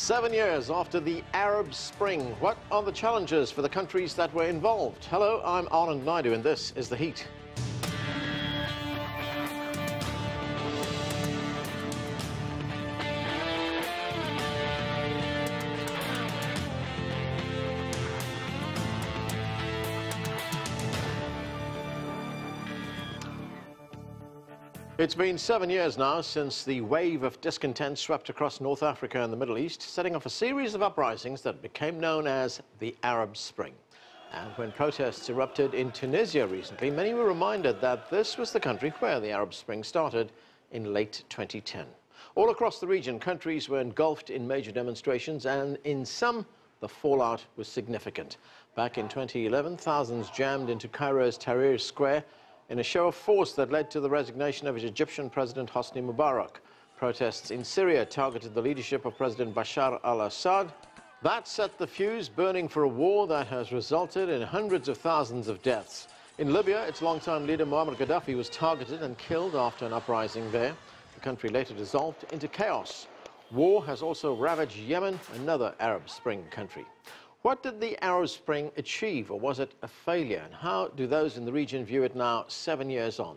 7 years after the Arab Spring, what are the challenges for the countries that were involved? Hello, I'm Anand Naidu and this is The Heat. It's been 7 years now since the wave of discontent swept across North Africa and the Middle East, setting off a series of uprisings that became known as the Arab Spring. And when protests erupted in Tunisia recently, many were reminded that this was the country where the Arab Spring started in late 2010. All across the region, countries were engulfed in major demonstrations, and in some, the fallout was significant. Back in 2011, thousands jammed into Cairo's Tahrir Square in a show of force that led to the resignation of Egyptian President Hosni Mubarak. Protests in Syria targeted the leadership of President Bashar al-Assad. That set the fuse burning for a war that has resulted in hundreds of thousands of deaths. In Libya, its longtime leader Muammar Gaddafi was targeted and killed after an uprising there. The country later dissolved into chaos. War has also ravaged Yemen, another Arab Spring country. What did the Arab Spring achieve, or was it a failure? And how do those in the region view it now, 7 years on?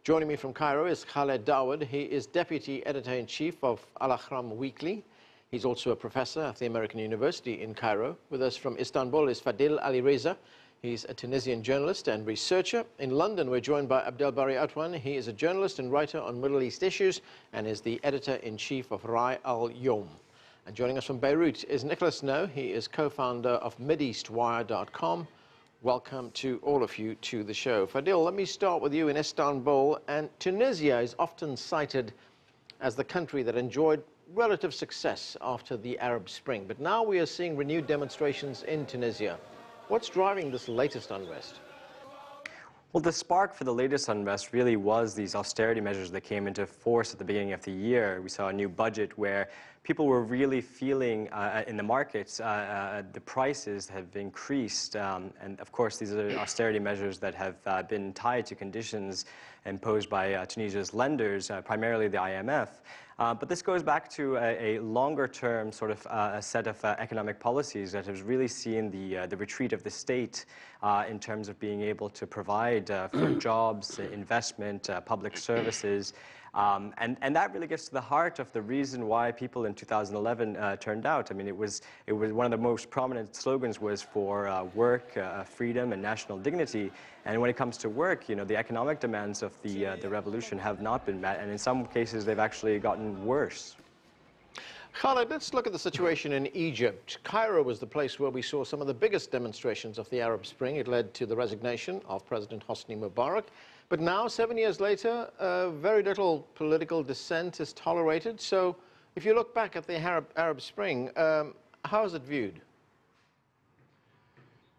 Joining me from Cairo is Khaled Dawoud. He is Deputy Editor-in-Chief of Al-Ahram Weekly. He's also a professor at the American University in Cairo. With us from Istanbul is FadilAliriza. He's a Tunisian journalist and researcher. In London, we're joined by Abdel Bari Atwan. He is a journalist and writer on Middle East issues and is the Editor-in-Chief of al-Youm. And joining us from Beirut is Nicholas Noe. He is co-founder of MideastWire.com. Welcome to all of you to the show. Fadil, let me start with you in Istanbul. And Tunisia is often cited as the country that enjoyed relative success after the Arab Spring. But now we are seeing renewed demonstrations in Tunisia. What's driving this latest unrest? Well, the spark for the latest unrest really was these austerity measures that came into force at the beginning of the year. We saw a new budget where people were really feeling in the markets the prices have increased. And of course, these are austerity measures that have been tied to conditions imposed by Tunisia's lenders, primarily the IMF. But this goes back to a longer-term sort of a set of economic policies that has really seen the retreat of the state in terms of being able to provide for jobs, investment, public services. And that really gets to the heart of the reason why people in 2011 turned out. I mean, it was one of the most prominent slogans was for work, freedom, and national dignity. And when it comes to work, you know, the economic demands of the revolution have not been met, and in some cases they've actually gotten worse. Khaled, let's look at the situation in Egypt. Cairo was the place where we saw some of the biggest demonstrations of the Arab Spring. It led to the resignation of President Hosni Mubarak. But now, 7 years later, very little political dissent is tolerated. So if you look back at the Arab Spring, how is it viewed?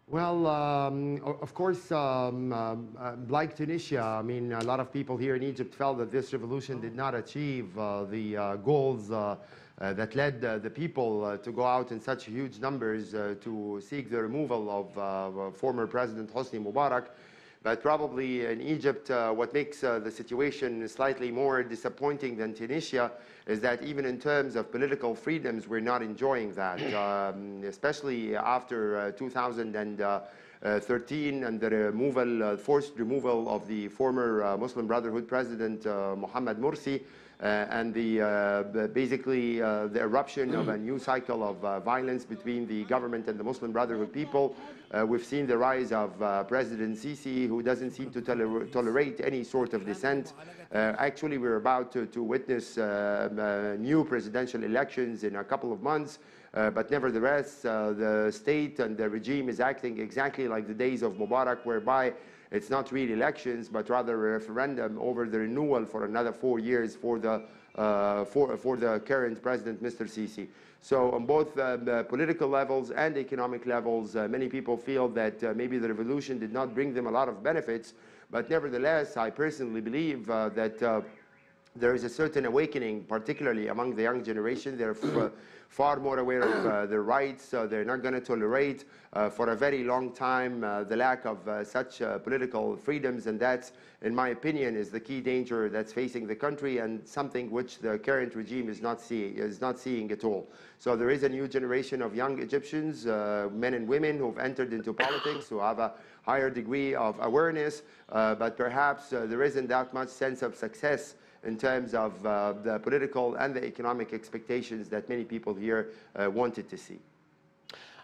Well, of course, like Tunisia, I mean, a lot of people here in Egypt felt that this revolution did not achieve the goals that led the people to go out in such huge numbers to seek the removal of former President Hosni Mubarak. But probably in Egypt, what makes the situation slightly more disappointing than Tunisia is that even in terms of political freedoms, we're not enjoying that, especially after 2013 and the forced removal of the former Muslim Brotherhood President Mohammed Morsi, and basically the eruption of a new cycle of violence between the government and the Muslim Brotherhood people. We've seen the rise of President Sisi, who doesn't seem to tolerate any sort of dissent. Actually, we're about to witness new presidential elections in a couple of months. But nevertheless, the state and the regime is acting exactly like the days of Mubarak, whereby it's not real elections, but rather a referendum over the renewal for another 4 years for the current president, Mr. Sisi. So on both the political levels and economic levels, many people feel that maybe the revolution did not bring them a lot of benefits. But nevertheless, I personally believe that there is a certain awakening, particularly among the young generation. They're far more aware of their rights. They're not going to tolerate for a very long time the lack of such political freedoms, and that, in my opinion, is the key danger that's facing the country, and something which the current regime is not seeing at all. So there is a new generation of young Egyptians, men and women, who've entered into politics, who have a higher degree of awareness, but perhaps there isn't that much sense of success in terms of the political and the economic expectations that many people here wanted to see.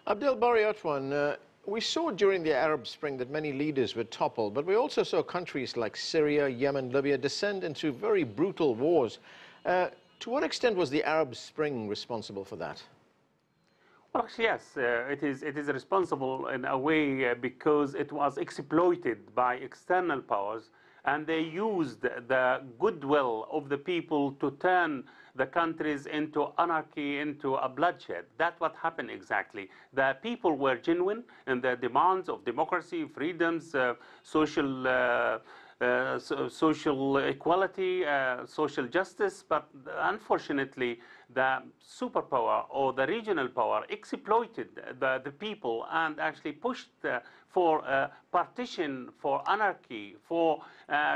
Abdel Bari Atwan, we saw during the Arab Spring that many leaders were toppled, but we also saw countries like Syria, Yemen, Libya descend into very brutal wars. To what extent was the Arab Spring responsible for that? Well, actually, yes, it is responsible in a way because it was exploited by external powers, and they used the goodwill of the people to turn the countries into anarchy, into a bloodshed. That's what happened exactly. The people were genuine in their demands of democracy, freedoms, social equality, social justice, but unfortunately the superpower or the regional power exploited the people and actually pushed for partition, for anarchy, for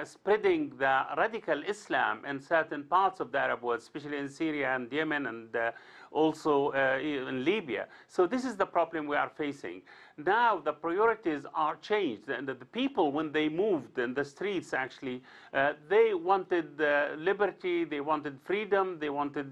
spreading the radical Islam in certain parts of the Arab world, especially in Syria and Yemen and also in Libya. So this is the problem we are facing. Now the priorities are changed, and the people, when they moved in the streets, actually, they wanted liberty, they wanted freedom, they wanted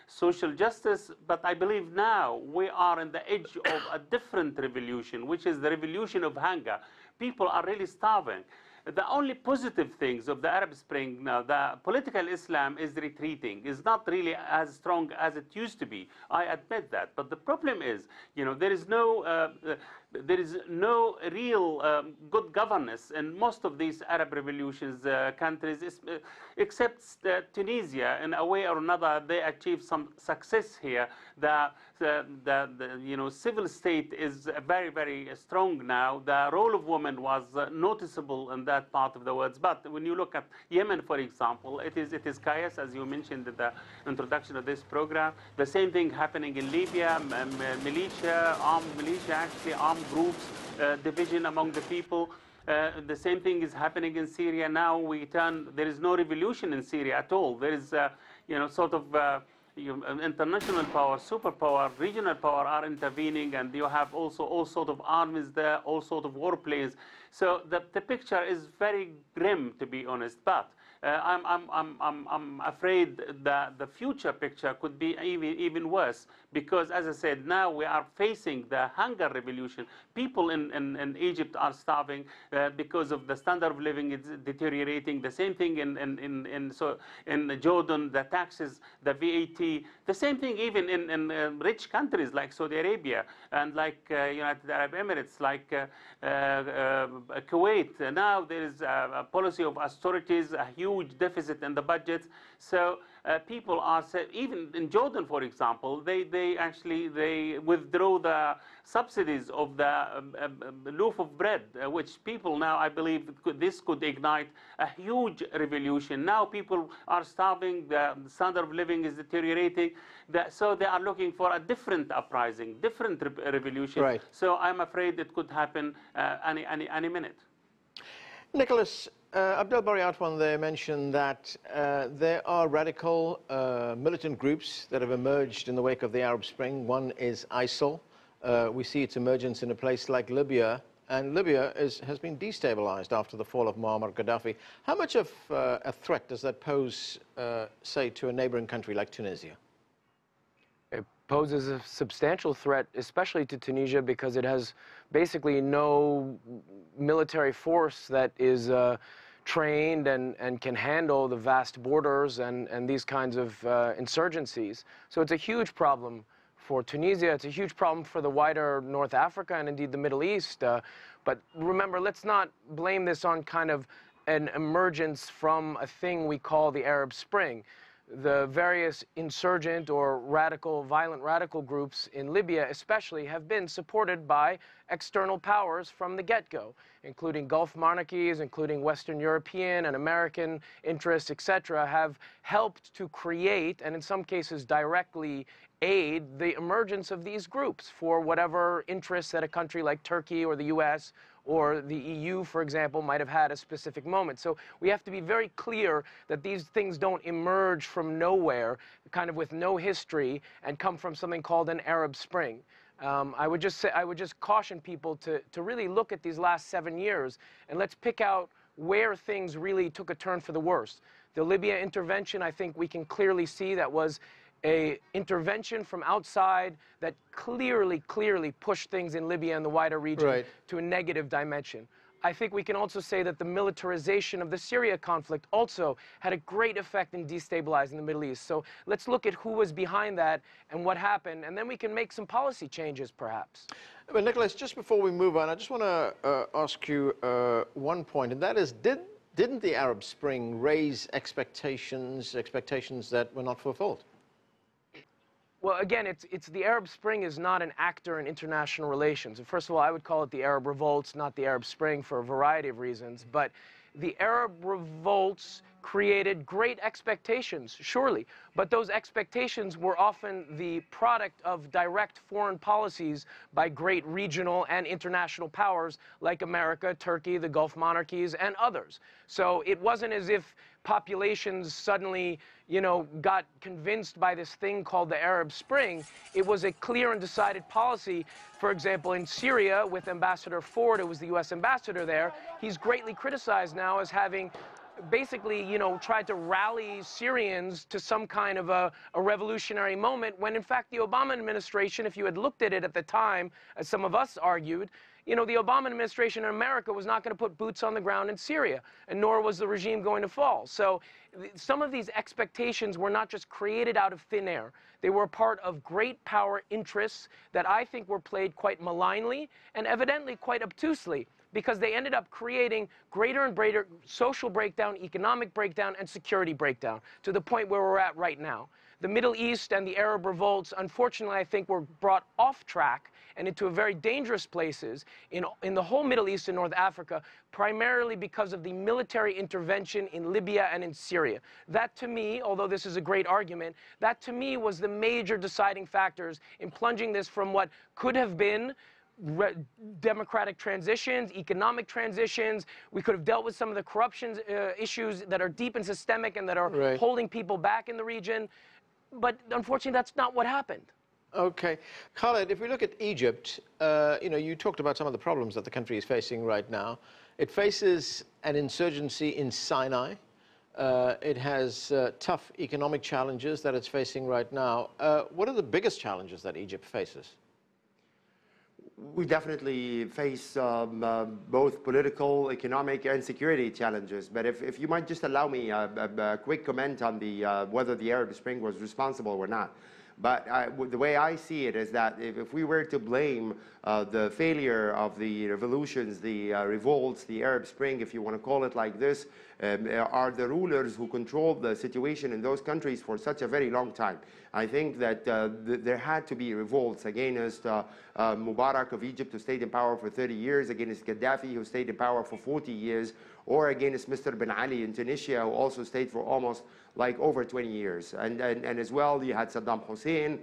social justice. But I believe now we are on the edge of a different revolution, which is the revolution of hunger. People are really starving. The only positive things of the Arab Spring now, the political Islam is retreating, is not really as strong as it used to be. I admit that. But the problem is, there is no real good governance in most of these Arab revolutions countries, except Tunisia. In a way or another, they achieved some success here. The civil state is very, very strong now. The role of women was noticeable in that part of the world. But when you look at Yemen, for example, it is chaos, as you mentioned in the introduction of this program. The same thing happening in Libya, militia, armed militia, actually armed groups, division among the people. The same thing is happening in Syria now. There is no revolution in Syria at all. There is, sort of international power, superpower, regional power are intervening, and you have also all sort of armies there, all sort of warplanes. So the picture is very grim, to be honest. But I'm afraid that the future picture could be even worse, because, as I said, now we are facing the hunger revolution. People in Egypt are starving because of the standard of living is deteriorating. The same thing in Jordan, the taxes, the VAT. The same thing even in rich countries like Saudi Arabia and like United Arab Emirates, like Kuwait. Now there is a policy of austerities, a huge deficit in the budget. So people are, even in Jordan, for example, they actually withdraw the subsidies of the loaf of bread, which people now, I believe, this could ignite a huge revolution. Now people are starving, the standard of living is deteriorating, so they are looking for a different uprising, different revolution. Right. So I'm afraid it could happen any minute. Nicholas, Abdel Bari Atwan there mentioned that there are radical militant groups that have emerged in the wake of the Arab Spring. One is ISIL. We see its emergence in a place like Libya, and Libya has been destabilized after the fall of Muammar Gaddafi. How much of a threat does that pose, say, to a neighboring country like Tunisia? It poses a substantial threat, especially to Tunisia, because it has basically no military force that is trained and can handle the vast borders and these kinds of insurgencies. So it's a huge problem for Tunisia. It's a huge problem for the wider North Africa and indeed the Middle East. But remember, let's not blame this on kind of an emergence from a thing we call the Arab Spring. the various insurgent or violent radical groups in Libya especially have been supported by external powers from the get-go, including Gulf monarchies, including Western European and American interests, etc., have helped to create, and in some cases directly aid, the emergence of these groups for whatever interests that a country like Turkey or the US or the EU, for example, might have had at a specific moment. So we have to be very clear that these things don't emerge from nowhere, kind of with no history, and come from something called an Arab Spring. I would just caution people to really look at these last 7 years, and let's pick out where things really took a turn for the worse. The Libya intervention, I think we can clearly see that was an intervention from outside that clearly pushed things in Libya and the wider region to a negative dimension. I think we can also say that the militarization of the Syria conflict also had a great effect in destabilizing the Middle East. So let's look at who was behind that and what happened, and then we can make some policy changes, perhaps. But Nicholas, just before we move on, I just want to ask you one point, and that is, didn't the Arab Spring raise expectations that were not fulfilled? Well, again, it's the Arab Spring is not an actor in international relations. And first of all, I would call it the Arab Revolts, not the Arab Spring, for a variety of reasons. But the Arab Revolts created great expectations, surely. But those expectations were often the product of direct foreign policies by great regional and international powers like America, Turkey, the Gulf monarchies, and others. So it wasn't as if populations suddenly, got convinced by this thing called the Arab Spring. It was a clear and decided policy. For example, in Syria, with Ambassador Ford, who was the U.S. ambassador there, he's greatly criticized now as having basically, tried to rally Syrians to some kind of a revolutionary moment, when in fact the Obama administration, if you had looked at it at the time, as some of us argued, the Obama administration in America was not going to put boots on the ground in Syria, and nor was the regime going to fall. So some of these expectations were not just created out of thin air. They were part of great power interests that I think were played quite malignly and evidently quite obtusely, because they ended up creating greater and greater social breakdown, economic breakdown, and security breakdown, to the point where we're at right now. The Middle East and the Arab revolts, unfortunately, I think were brought off track and into very dangerous places in the whole Middle East and North Africa, primarily because of the military intervention in Libya and in Syria. That, to me, although this is a great argument, that, to me, was the major deciding factors in plunging this from what could have been democratic transitions, economic transitions. We could have dealt with some of the corruption issues that are deep and systemic and that are holding people back in the region. But unfortunately, that's not what happened. Okay. Khaled, if we look at Egypt, you talked about some of the problems that the country is facing right now. It faces an insurgency in Sinai. It has tough economic challenges that it's facing right now. What are the biggest challenges that Egypt faces? We definitely face both political, economic, and security challenges. But if you might just allow me a quick comment on whether the Arab Spring was responsible or not. But the way I see it is that if we were to blame the failure of the revolutions, the revolts, the Arab Spring, if you want to call it like this, are the rulers who controlled the situation in those countries for such a very long time. I think that there had to be revolts against Mubarak of Egypt, who stayed in power for 30 years, against Gaddafi, who stayed in power for 40 years, or against Mr. Ben Ali in Tunisia, who also stayed for almost over 20 years. And as well, you had Saddam Hussein,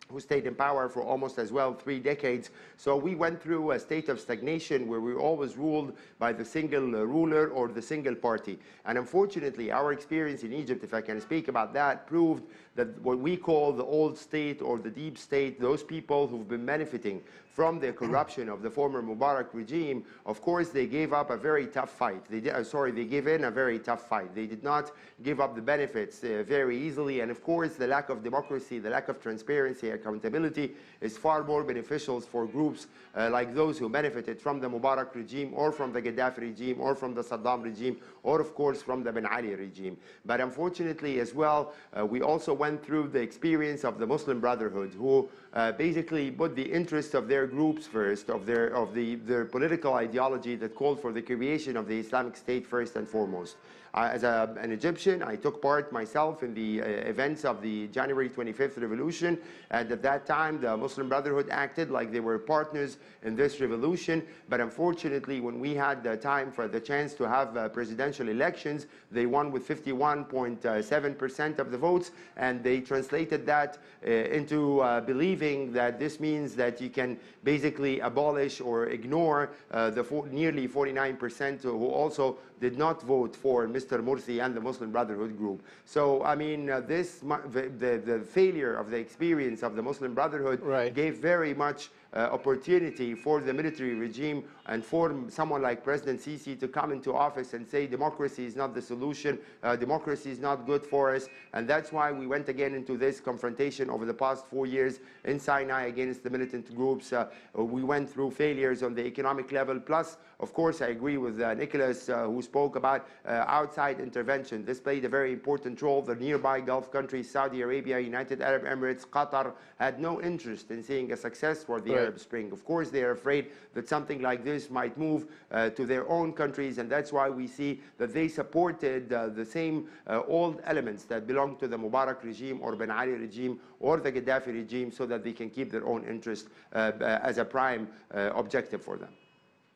who stayed in power for almost as well 3 decades. So we went through a state of stagnation where we were always ruled by the single ruler or the single party. And unfortunately, our experience in Egypt, if I can speak about that, proved that what we call the old state or the deep state, those people who've been benefiting from the corruption of the former Mubarak regime, of course, they gave up a very tough fight. They gave in a very tough fight. They did not give up the benefits very easily. And of course, the lack of democracy, the lack of transparency, accountability is far more beneficial for groups like those who benefited from the Mubarak regime or from the Gaddafi regime or from the Saddam regime or, of course, from the Ben Ali regime. But unfortunately, as well, we also went through the experience of the Muslim Brotherhood, who basically put the interests of their groups first, of their political ideology that called for the creation of the Islamic State first and foremost. As an Egyptian, I took part myself in the events of the January 25th revolution, and at that time the Muslim Brotherhood acted like they were partners in this revolution. But unfortunately, when we had the time for the chance to have presidential elections, they won with 51.7% of the votes, and they translated that into believing that this means that you can basically abolish or ignore the nearly 49% who also did not vote for Mr. Morsi and the Muslim Brotherhood group. So, I mean, the failure of the experience of the Muslim Brotherhood gave very much opportunity for the military regime and for someone like President Sisi to come into office and say democracy is not the solution, democracy is not good for us. And that's why we went again into this confrontation over the past 4 years in Sinai against the militant groups. We went through failures on the economic level. Plus, of course, I agree with Nicholas, who spoke about outside intervention. This played a very important role. The nearby Gulf countries, Saudi Arabia, United Arab Emirates, Qatar, had no interest in seeing a success for the Arab Spring. Of course, they are afraid that something like this might move to their own countries, and that's why we see that they supported the same old elements that belong to the Mubarak regime or Ben Ali regime or the Gaddafi regime, so that they can keep their own interest as a prime objective for them.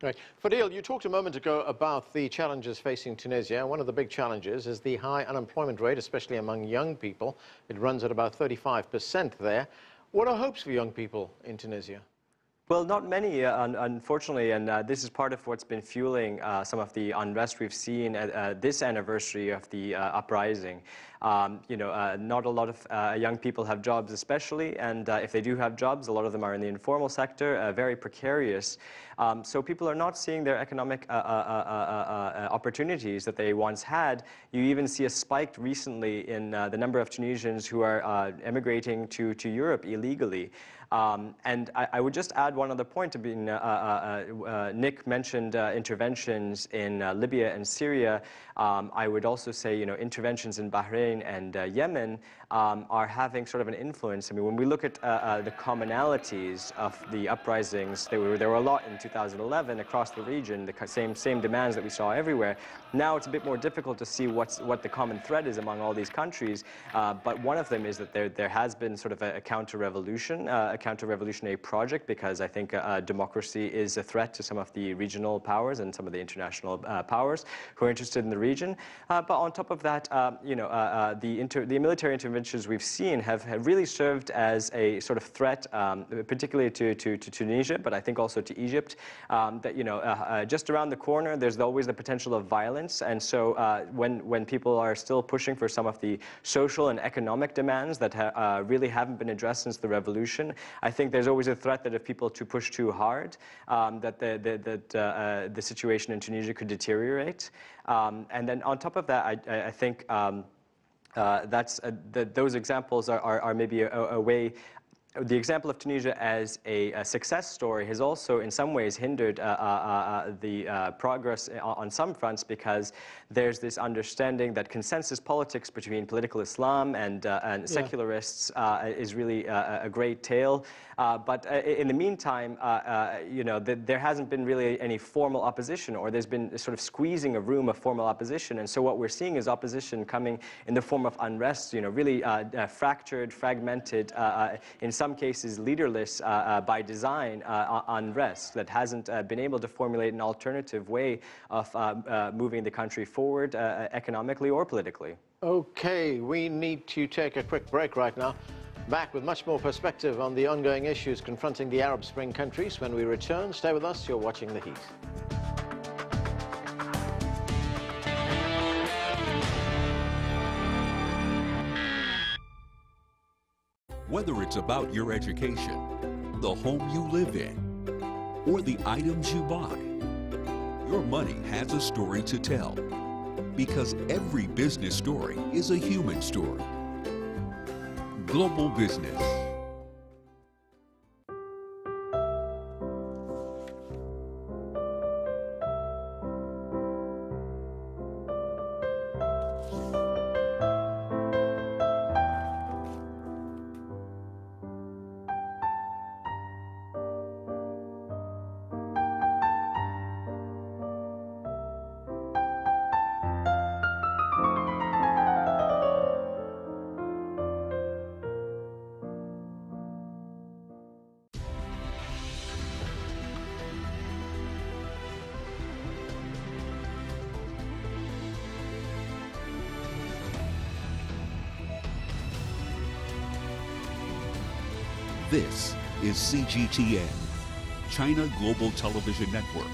Right. Fadil, you talked a moment ago about the challenges facing Tunisia. One of the big challenges is the high unemployment rate, especially among young people. It runs at about 35% there. What are hopes for young people in Tunisia? Well, not many, unfortunately, and this is part of what's been fueling some of the unrest we've seen at this anniversary of the uprising. Not a lot of young people have jobs especially, and if they do have jobs, a lot of them are in the informal sector, very precarious. So people are not seeing their economic opportunities that they once had. You even see a spike recently in the number of Tunisians who are emigrating to Europe illegally. And I would just add one other point. Nick mentioned interventions in Libya and Syria. I would also say, interventions in Bahrain and Yemen are having sort of an influence. I mean, when we look at the commonalities of the uprisings, there were a lot in 2011 across the region, the same demands that we saw everywhere. Now it's a bit more difficult to see what the common thread is among all these countries. But one of them is that there has been sort of a counter-revolution, a counter-revolutionary project, because I think democracy is a threat to some of the regional powers and some of the international powers who are interested in the region. But on top of that, the military interventions we've seen have really served as a sort of threat, particularly to Tunisia, but I think also to Egypt. That just around the corner, there's always the potential of violence, and so when people are still pushing for some of the social and economic demands that really haven't been addressed since the revolution, I think there's always a threat that if people push too hard, that the situation in Tunisia could deteriorate. And then on top of that, I think those examples are maybe a way. The example of Tunisia as a success story has also in some ways hindered the progress on some fronts, because there's this understanding that consensus politics between political Islam and secularists is really a great tale. But in the meantime, there hasn't been really any formal opposition, or there's been sort of squeezing a room of formal opposition. And so what we're seeing is opposition coming in the form of unrest, really fractured, fragmented, in some cases leaderless by design unrest that hasn't been able to formulate an alternative way of moving the country forward economically or politically. Okay, we need to take a quick break right now. Back with much more perspective on the ongoing issues confronting the Arab Spring countries. When we return, stay with us. You're watching The Heat. Whether it's about your education, the home you live in, or the items you buy, your money has a story to tell. Because every business story is a human story. Global Business. This is CGTN, China Global Television Network.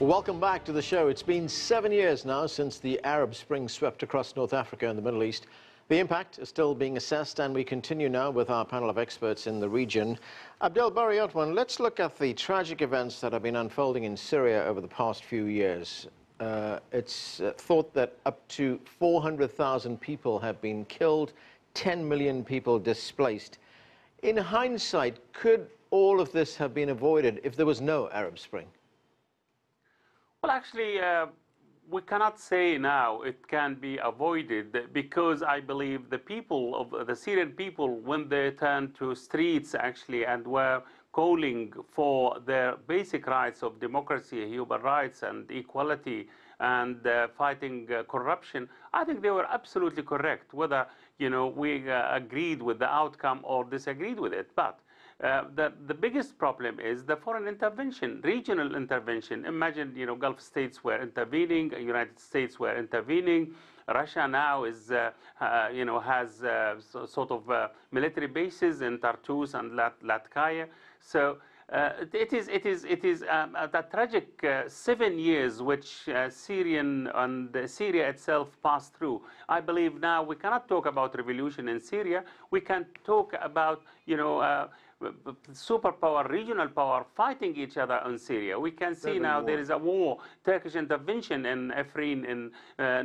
Welcome back to the show. It's been 7 years now since the Arab Spring swept across North Africa and the Middle East. The impact is still being assessed, and we continue now with our panel of experts in the region. Abdel Bari Atwan, let's look at the tragic events that have been unfolding in Syria over the past few years. It's thought that up to 400,000 people have been killed, 10 million people displaced. In hindsight, could all of this have been avoided if there was no Arab Spring? Well, actually, we cannot say now it can be avoided, because I believe the people of the Syrian people, when they turned to streets actually and were calling for their basic rights of democracy, human rights and equality, and fighting corruption, I think they were absolutely correct, whether we agreed with the outcome or disagreed with it. But the biggest problem is the foreign intervention, regional intervention. Imagine, Gulf states were intervening, United States were intervening. Russia now is, has sort of military bases in Tartus and Latakia. So it is the tragic 7 years which Syria itself passed through. I believe now we cannot talk about revolution in Syria. We can talk about, superpower, regional power fighting each other in Syria. We can see now there is a war, Turkish intervention in Afrin in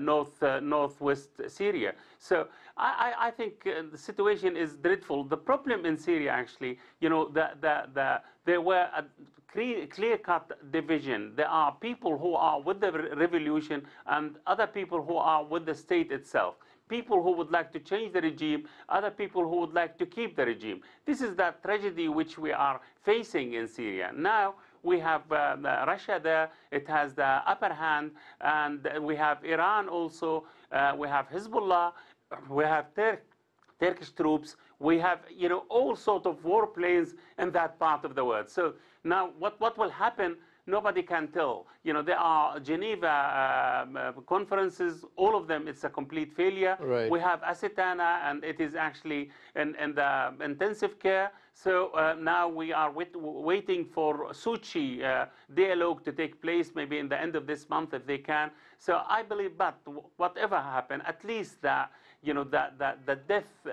northwest Syria. So I think the situation is dreadful. The problem in Syria actually, there were a clear-cut division. There are people who are with the revolution and other people who are with the state itself. People who would like to change the regime, other people who would like to keep the regime. This is the tragedy which we are facing in Syria. Now we have Russia there, it has the upper hand, and we have Iran also, we have Hezbollah, we have Turkish troops, we have all sort of warplanes in that part of the world. So now what will happen? Nobody can tell. There are Geneva conferences, all of them, it's a complete failure. Right. We have Asitana, and it is actually in the intensive care. So now we are waiting for Sochi dialogue to take place, maybe in the end of this month if they can. So I believe, but whatever happened, at least the death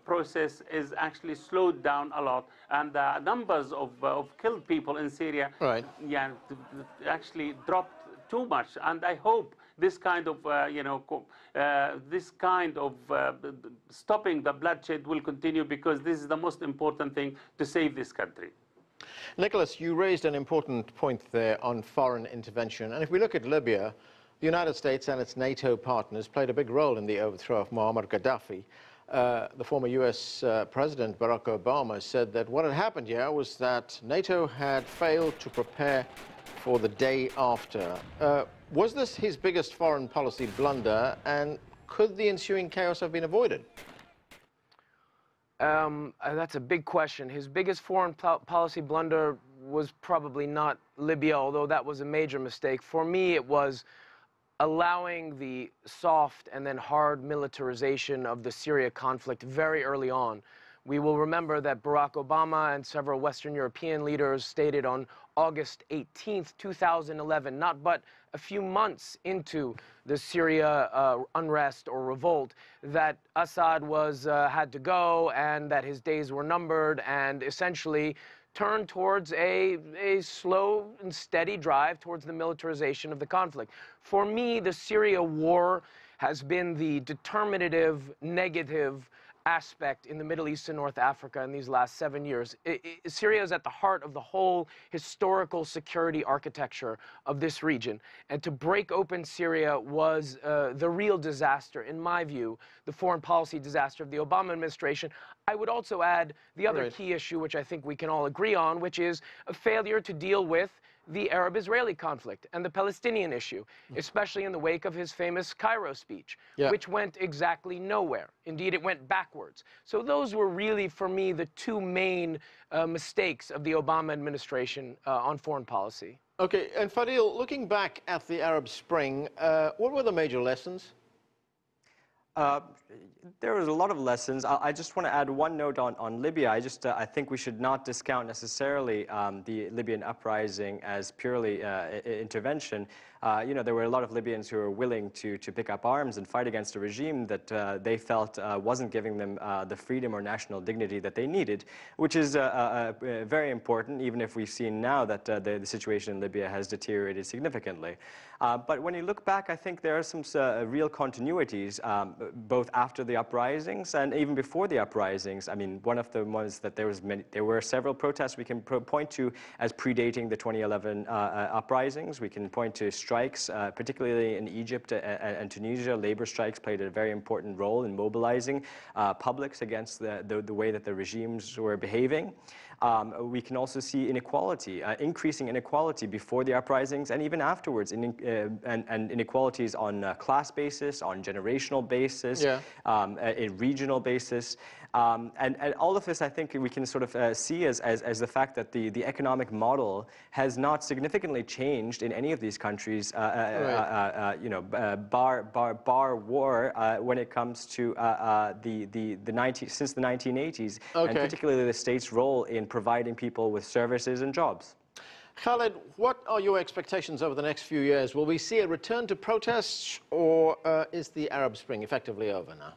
process is actually slowed down a lot, and the numbers of killed people in Syria, right, actually dropped too much. And I hope this kind of stopping the bloodshed will continue, because this is the most important thing to save this country. Nicholas, you raised an important point there on foreign intervention, and if we look at Libya, the United States and its NATO partners played a big role in the overthrow of Muammar Gaddafi. The former US President Barack Obama said that what had happened here was that NATO had failed to prepare for the day after. Was this his biggest foreign policy blunder, and could the ensuing chaos have been avoided? That's a big question. His biggest foreign policy blunder was probably not Libya, although that was a major mistake. For me, it was allowing the soft and then hard militarization of the Syria conflict very early on. We will remember that Barack Obama and several Western European leaders stated on August 18th, 2011, not but a few months into the Syria unrest or revolt, that Assad had to go and that his days were numbered, and essentially turned towards a slow and steady drive towards the militarization of the conflict. For me, the Syria war has been the determinative, negative aspect in the Middle East and North Africa in these last 7 years. Syria is at the heart of the whole historical security architecture of this region. And to break open Syria was the real disaster, in my view, the foreign policy disaster of the Obama administration. I would also add the other key issue, which I think we can all agree on, which is a failure to deal with the Arab-Israeli conflict and the Palestinian issue, especially in the wake of his famous Cairo speech, which went exactly nowhere. Indeed, it went backwards. So those were really, for me, the two main mistakes of the Obama administration on foreign policy. Okay, and Fadil, looking back at the Arab Spring, what were the major lessons? There was a lot of lessons. I just want to add one note on Libya. I think we should not discount necessarily the Libyan uprising as purely intervention. There were a lot of Libyans who were willing to pick up arms and fight against a regime that they felt wasn't giving them the freedom or national dignity that they needed, which is very important, even if we've seen now that the situation in Libya has deteriorated significantly. But when you look back, I think there are some real continuities, both after the uprisings and even before the uprisings. I mean, one of them was that there were several protests we can point to as predating the 2011 uprisings. We can point to strikes, particularly in Egypt and Tunisia. Labor strikes played a very important role in mobilizing publics against the way that the regimes were behaving. We can also see inequality, increasing inequality before the uprisings and even afterwards, and inequalities on a class basis, on generational basis, a regional basis. And all of this, I think, we can sort of see as the fact that the economic model has not significantly changed in any of these countries, bar war, when it comes to since the 1980s, and particularly the state's role in providing people with services and jobs. Khaled, what are your expectations over the next few years? Will we see a return to protests, or is the Arab Spring effectively over now?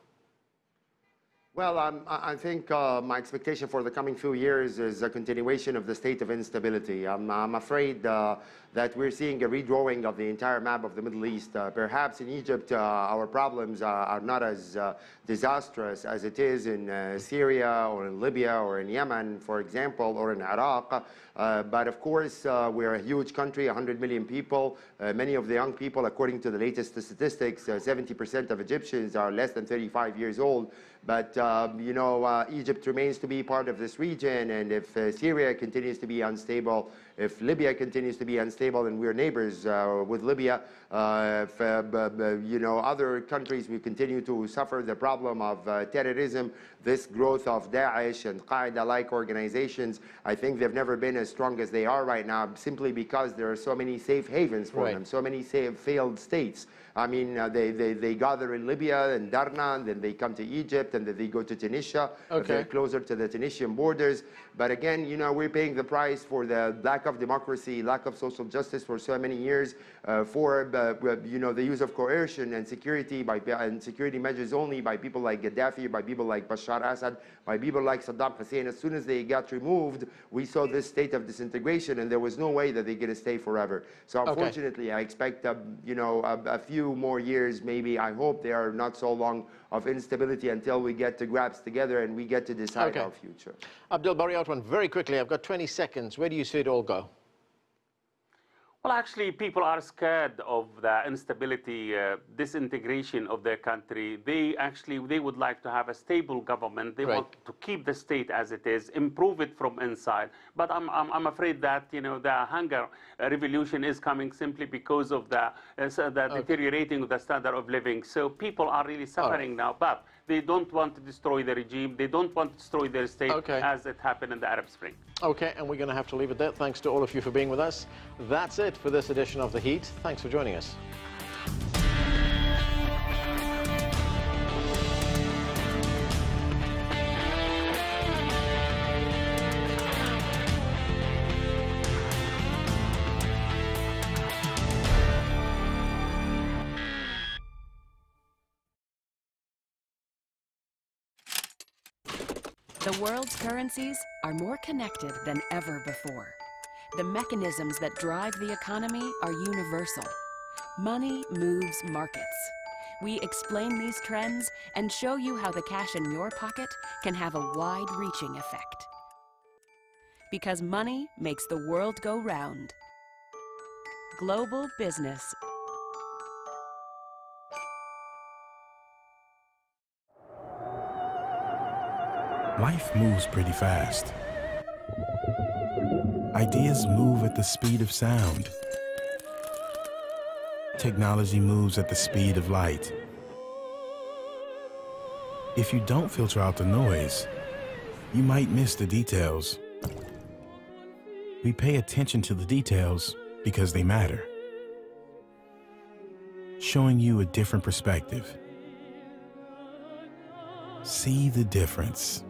Well, I think my expectation for the coming few years is a continuation of the state of instability. I'm afraid that we're seeing a redrawing of the entire map of the Middle East. Perhaps in Egypt, our problems are not as disastrous as it is in Syria or in Libya or in Yemen, for example, or in Iraq. But of course, we're a huge country, 100 million people. Many of the young people, according to the latest statistics, 70% of Egyptians are less than 35 years old. But, Egypt remains to be part of this region, and if Syria continues to be unstable, if Libya continues to be unstable, and we're neighbors with Libya, if, other countries will continue to suffer the problem of terrorism, this growth of Daesh and Qaeda-like organizations, I think they've never been as strong as they are right now, simply because there are so many safe havens for them, so many failed states. I mean, they gather in Libya and Darna, and then they come to Egypt, and then they go to Tunisia, very closer to the Tunisian borders. But again, we're paying the price for the lack of democracy, lack of social justice for so many years, for the use of coercion and security and security measures only by people like Gaddafi, by people like Bashar Assad, by people like Saddam Hussein. As soon as they got removed, we saw this state of disintegration, and there was no way that they're going to stay forever. So unfortunately, I expect a few more years, maybe. I hope they are not so long of instability until we get to grasp together and we get to decide our future. Abdel Bari Atwan, very quickly, I've got 20 seconds. Where do you see it all go? Well, actually, people are scared of the instability, disintegration of their country. They would like to have a stable government. They want to keep the state as it is, improve it from inside. But I'm afraid that the hunger revolution is coming simply because of the deteriorating of the standard of living. So people are really suffering now. But they don't want to destroy the regime. They don't want to destroy their state as it happened in the Arab Spring. Okay, and we're going to have to leave it there. Thanks to all of you for being with us. That's it for this edition of The Heat. Thanks for joining us. The world's currencies are more connected than ever before. The mechanisms that drive the economy are universal. Money moves markets. We explain these trends and show you how the cash in your pocket can have a wide-reaching effect. Because money makes the world go round. Global business. Life moves pretty fast. Ideas move at the speed of sound. Technology moves at the speed of light. If you don't filter out the noise, you might miss the details. We pay attention to the details because they matter. Showing you a different perspective. See the difference.